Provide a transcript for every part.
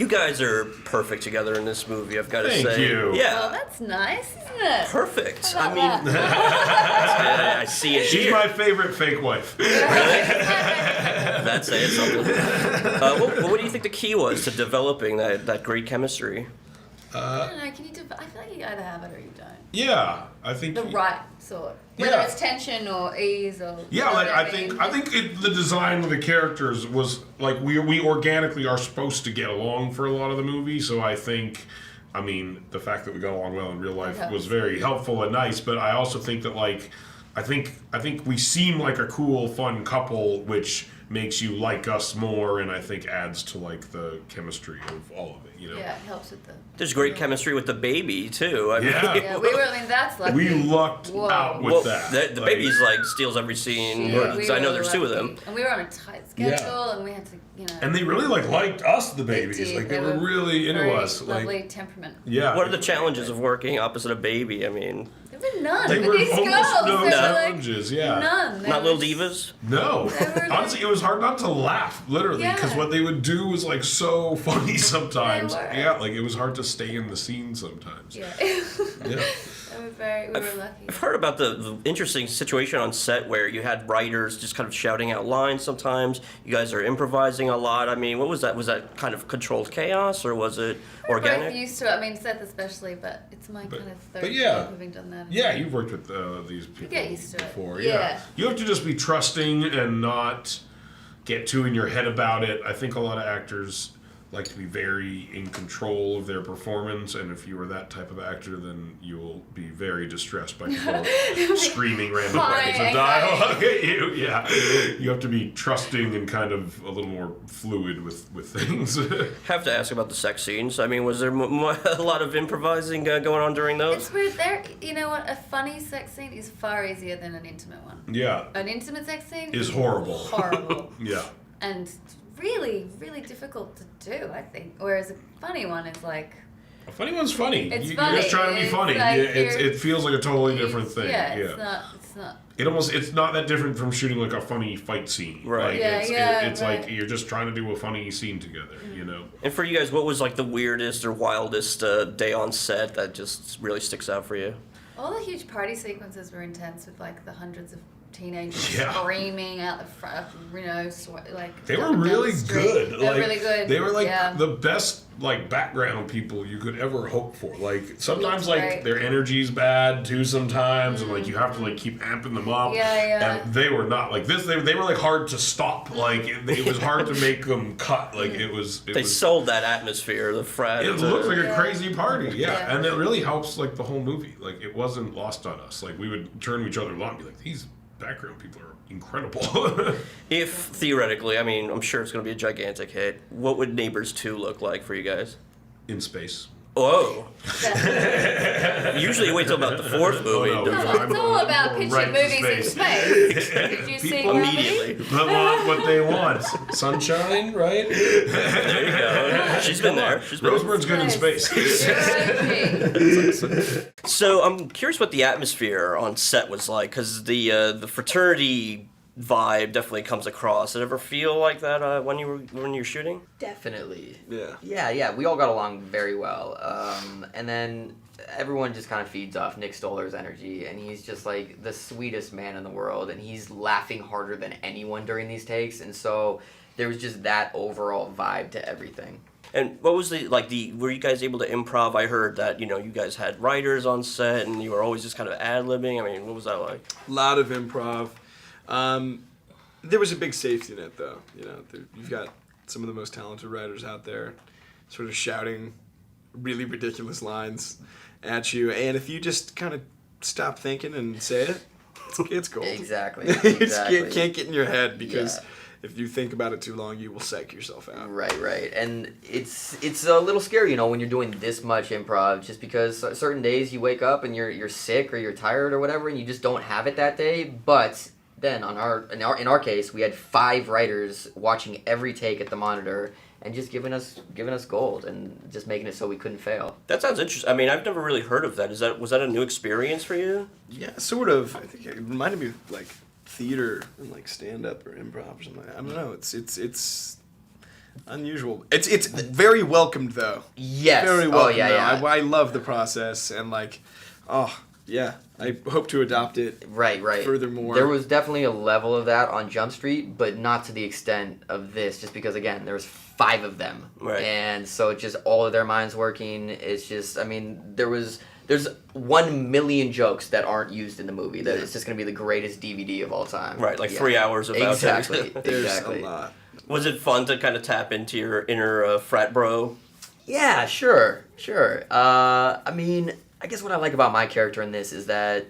You guys are perfect together in this movie, I've got to say. Thank you. Yeah. Well, that's nice, isn't it? Perfect. How I about mean, that? I see it She's here. my favorite fake wife. That's saying something. What do you think the key was to developing that great chemistry? I don't know. Can you? I feel like you either have it or you don't. Yeah, I think The right sort. Whether Yeah. it's tension or ease or. Yeah, like I think the design of the characters was like we organically are supposed to get along for a lot of the movie, so I think, I mean, the fact that we got along well in real life was very helpful and nice. But I also think that like, I think we seem like a cool, fun couple, which makes you like us more, and I think adds to like the chemistry of all of it. You know. Yeah, it helps with the. There's great chemistry with the baby too. I mean, Yeah, we were. I mean, that's lucky. We lucked out with that. The baby's like steals every scene. Yeah, I know there's two of them. And we were on a tight schedule, and we had to, you know. And they really liked us, the babies. did. Like they were really into very us. Lovely Like, temperament. yeah. What are the challenges of working opposite a baby? I mean, There were none. They with were these almost girls. no They were challenges. like, Yeah. None. They not were little divas. No, They were like- honestly, it was hard not to laugh, literally, because Yeah. what they would do was like so funny sometimes. They were. Yeah, like it was hard to stay in the scene sometimes. Yeah. Yeah. We were lucky. I've heard about the interesting situation on set where you had writers just kind of shouting out lines sometimes. You guys are improvising a lot. I mean, what was that? Was that kind of controlled chaos or was it We're organic? both used to it. I mean, Seth especially, but it's my kind of third yeah. time having done that. Yeah, you've worked with these people get used to it. before. Yeah. You have to just be trusting and not get too in your head about it. I think a lot of actors like to be very in control of their performance, and if you are that type of actor, then you will be very distressed by people screaming random lines of dialogue at you. Yeah, you have to be trusting and kind of a little more fluid with things. Have to ask about the sex scenes. I mean, was there a lot of improvising going on during those? It's weird. There, you know what? A funny sex scene is far easier than an intimate one. Yeah, An intimate sex scene is horrible. Horrible. Yeah. And really, really difficult to do, I think. Whereas a funny one is like. A funny one's funny. It's You're funny. just trying to be It's funny. like It feels like a totally different thing. Yeah, it's not. It's not that different from shooting like a funny fight scene. Right. Like, Yeah, it's right. like you're just trying to do a funny scene together, you know? And for you guys, what was like the weirdest or wildest day on set that just really sticks out for you? All the huge party sequences were intense with like the hundreds of teenagers Yeah. screaming out the front, you know, like They were down the really street. good. They were really good. They were like Yeah. the best like background people you could ever hope for. Like sometimes like Right. their energy's bad too sometimes, and like you have to like keep amping them up. Yeah. And they were not like this. They were like hard to stop. Like it was hard to make them cut. Like it was. They sold that atmosphere, the frat. It looked like a Yeah. crazy party, yeah. Yeah. And it really helps like the whole movie. Like it wasn't lost on us. Like we would turn to each other a lot and be like, these background people are incredible. If theoretically, I mean, I'm sure it's going to be a gigantic hit. What would Neighbors 2 look like for you guys? In space. Whoa. Usually you wait till about the fourth movie. no. It's all about pitching Right to movies in space. Did you see People Gravity? Immediately. They want what they want. Sunshine, right? There you go. She's been there. She's been Roseburne's good in space. So I'm curious what the atmosphere on set was like, because the fraternity vibe definitely comes across. Did it ever feel like that when you're shooting? Definitely. Yeah. Yeah. We all got along very well. And then everyone just kind of feeds off Nick Stoller's energy, and he's just like the sweetest man in the world, and he's laughing harder than anyone during these takes, and so there was just that overall vibe to everything. And what was were you guys able to improv? I heard that, you guys had writers on set and you were always just kind of ad-libbing. I mean, what was that like? A lot of improv. There was a big safety net, though. You've got some of the most talented writers out there sort of shouting really ridiculous lines at you. And if you just kind of stop thinking and say it, it's gold. Exactly. You just Exactly. can't get in your head because Yeah. if you think about it too long, you will psych yourself out. Right. And it's a little scary, when you're doing this much improv, just because certain days you wake up and you're sick or you're tired or whatever, and you just don't have it that day. But then in our case, we had 5 writers watching every take at the monitor and just giving us gold and just making it so we couldn't fail. That sounds interesting. I mean, I've never really heard of that. Was that a new experience for you? Yeah, sort of. I think it reminded me of like theater and like stand up or improv or something. I don't know. It's Unusual. It's very welcomed though. Yes. Very welcomed. Yeah. I love the process and like, yeah. I hope to adopt it. Right. Furthermore, there was definitely a level of that on Jump Street, but not to the extent of this, just because again, there's 5 of them, Right. and so it's just all of their minds working. It's just, I mean, there's 1 million jokes that aren't used in the movie. That it's just gonna be the greatest DVD of all time. Right, like 3 hours of outtakes. exactly. there's exactly. a lot. Was it fun to kind of tap into your inner frat bro? Yeah, sure. I mean, I guess what I like about my character in this is that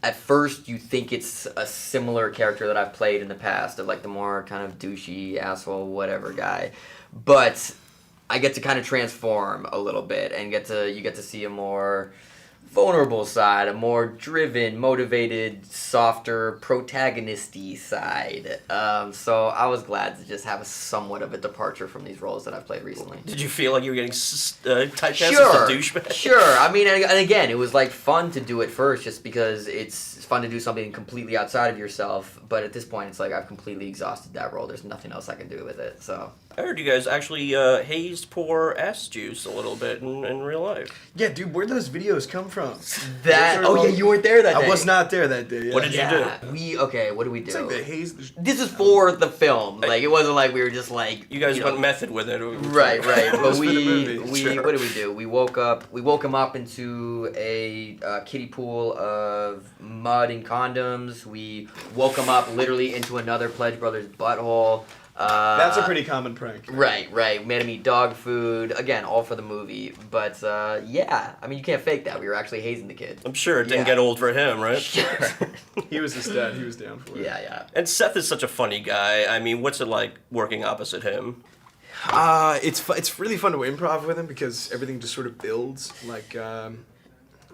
at first you think it's a similar character that I've played in the past, of like the more kind of douchey, asshole, whatever guy. But I get to kind of transform a little bit and you get to see a more vulnerable side, a more driven, motivated, softer, protagonist-y side. So I was glad to just have somewhat of a departure from these roles that I've played recently. Did you feel like you were getting typecast as a douchebag? Sure. I mean, and again, it was like fun to do it first, just because it's fun to do something completely outside of yourself. But at this point, it's like I've completely exhausted that role. There's nothing else I can do with it. So I heard you guys actually hazed poor ass juice a little bit in real life. Yeah, dude, where'd those videos come from? You weren't there that day. I was not there that day. Yeah. What did you do? What did we do? It's like the haze. This is for the film. Like, it wasn't like we were just like... You guys know, went method with it. Right. But was for the movie, sure. what did we do? We woke him up into a kiddie pool of mud and condoms. We woke him up literally into another Pledge Brothers butthole. That's a pretty common prank. Right. Made him eat dog food. Again, all for the movie. But, yeah. I mean, you can't fake that. We were actually hazing the kid. I'm sure it didn't Yeah. get old for him, right? Sure. He was a stud. He was down for it. Yeah. And Seth is such a funny guy. I mean, what's it like working opposite him? It's really fun to improv with him because everything just sort of builds. Like,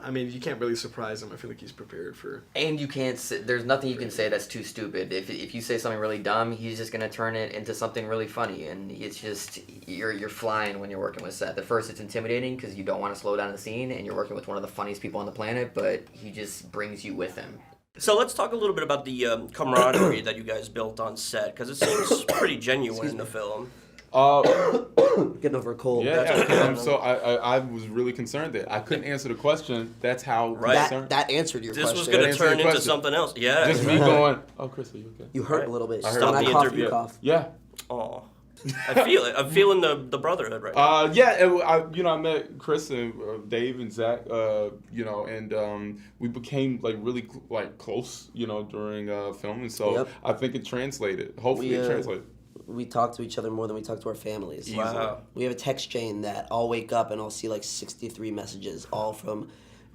I mean, you can't really surprise him. I feel like he's prepared for... And you can't there's nothing you can say that's too stupid. If you say something really dumb, he's just going to turn it into something really funny. And it's just, you're flying when you're working with Seth. At first, it's intimidating because you don't want to slow down the scene, and you're working with one of the funniest people on the planet, but he just brings you with him. So let's talk a little bit about the camaraderie that you guys built on set, because it seems pretty genuine in the film. Getting over a cold. So I was really concerned that I couldn't answer the question. That's how concerned. That answered your This question. was going to Answer turn the into question. something else. Yeah. Just me going, oh, Chris, are you okay? You hurt a little bit. I heard Stop When the I cough, interview. you cough. Yeah. Aw. I feel it. I'm feeling the brotherhood right now. I met Chris and Dave and Zach, and we became like really close, during filming. So Yep. I think it translated. Hopefully it translated. We talk to each other more than we talk to our families. Wow. We have a text chain that I'll wake up and I'll see like 63 messages, all from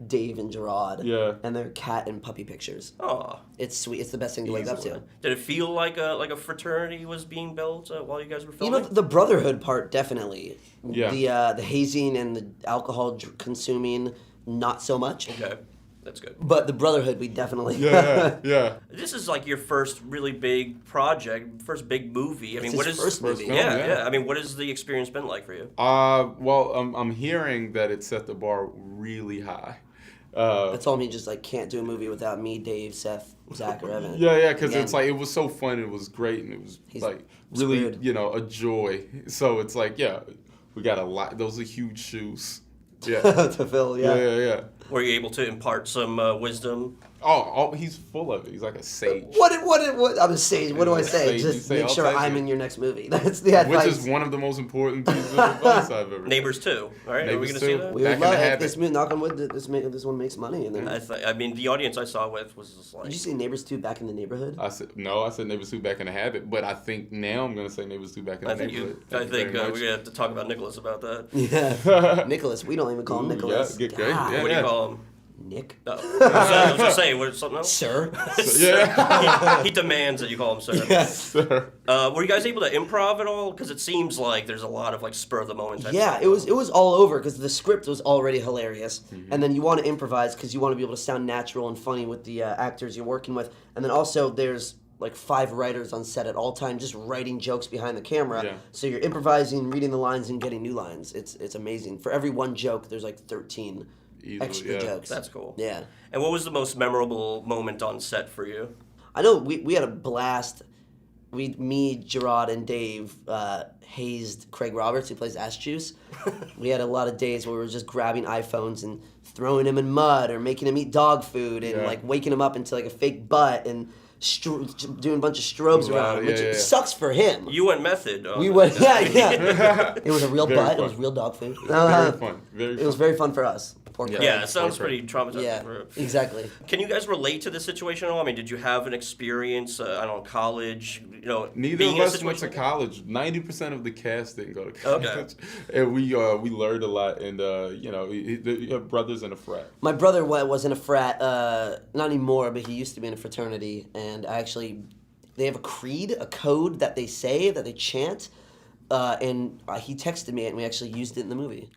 Dave and Jerrod. Yeah. And their cat and puppy pictures. Aw. It's sweet. It's the best thing to wake up to. Did it feel like a fraternity was being built while you guys were You filming? know, the brotherhood part, definitely. Yeah. The hazing and the alcohol consuming, not so much. Okay. That's good. But the brotherhood, we definitely. Yeah. This is like your first really big project, first big movie. I mean, It's what his is first movie. film, Yeah, yeah. yeah. I mean, what has the experience been like for you? I'm hearing that it set the bar really high. That's all me. Just like can't do a movie without me, Dave, Seth, Zach, or Evan. Yeah, because Again. it's like it was so fun. It was great, and it was He's like really, screwed. a joy. So it's like, yeah, we got a lot. Those are huge shoes. Yeah, to fill, yeah. Were you able to impart some wisdom? Oh, he's full of it. He's like a sage. What? I'm a sage. What do I say? Sage, you Just say make all sure types I'm of- in your next movie. That's the advice. Which is one of the most important pieces of advice I've ever. Neighbors 2, all right? Are we Neighbors going to see 2. that? we Back would in the love if habit. this movie, knock on wood, that this one makes money. And then, I mean, the audience I saw with was just like... did you see Neighbors 2 Back in the Neighborhood? I said Neighbors 2 Back in the Habit, but I think now I'm gonna say Neighbors 2 Back in the I think Neighborhood. we're Thank you very going much. to have to talk about Nicholas about that. Yeah. Nicholas. We don't even call him Ooh, Nicholas. yeah, great. God. Yeah. What do you call him? Nick. No. I was just saying, what, something else? Sir. Yeah. He demands that you call him sir. Yes. Were you guys able to improv at all? Because it seems like there's a lot of like spur of the moment type Yeah, stuff. it was all over because the script was already hilarious, Mm-hmm. and then you want to improvise because you want to be able to sound natural and funny with the actors you're working with, and then also there's like 5 writers on set at all times just writing jokes behind the camera. Yeah. So you're improvising, reading the lines, and getting new lines. It's amazing. For every one joke, there's like 13 Easily, extra yeah. jokes. That's cool. Yeah. And what was the most memorable moment on set for you? I know we had a blast me, Jerrod, and Dave hazed Craig Roberts, who plays Ash Juice. We had a lot of days where we were just grabbing iPhones and throwing him in mud or making him eat dog food and like waking him up into like a fake butt and doing a bunch of strobes around him, which sucks for him. You went method. We went, yeah. It was a real butt. Fun. It was real dog food. Very fun. It was very fun for us. Yeah, it sounds pretty traumatizing. Yeah, exactly. Can you guys relate to this situation at all? I mean, did you have an experience, I don't know, college, Neither being of in a us went to situation? college. 90% of the cast didn't go to college. Okay. And we learned a lot, and, you have brothers in a frat. My brother was in a frat, not anymore, but he used to be in a fraternity, and they have a creed, a code that they say, that they chant, and he texted me, and we actually used it in the movie.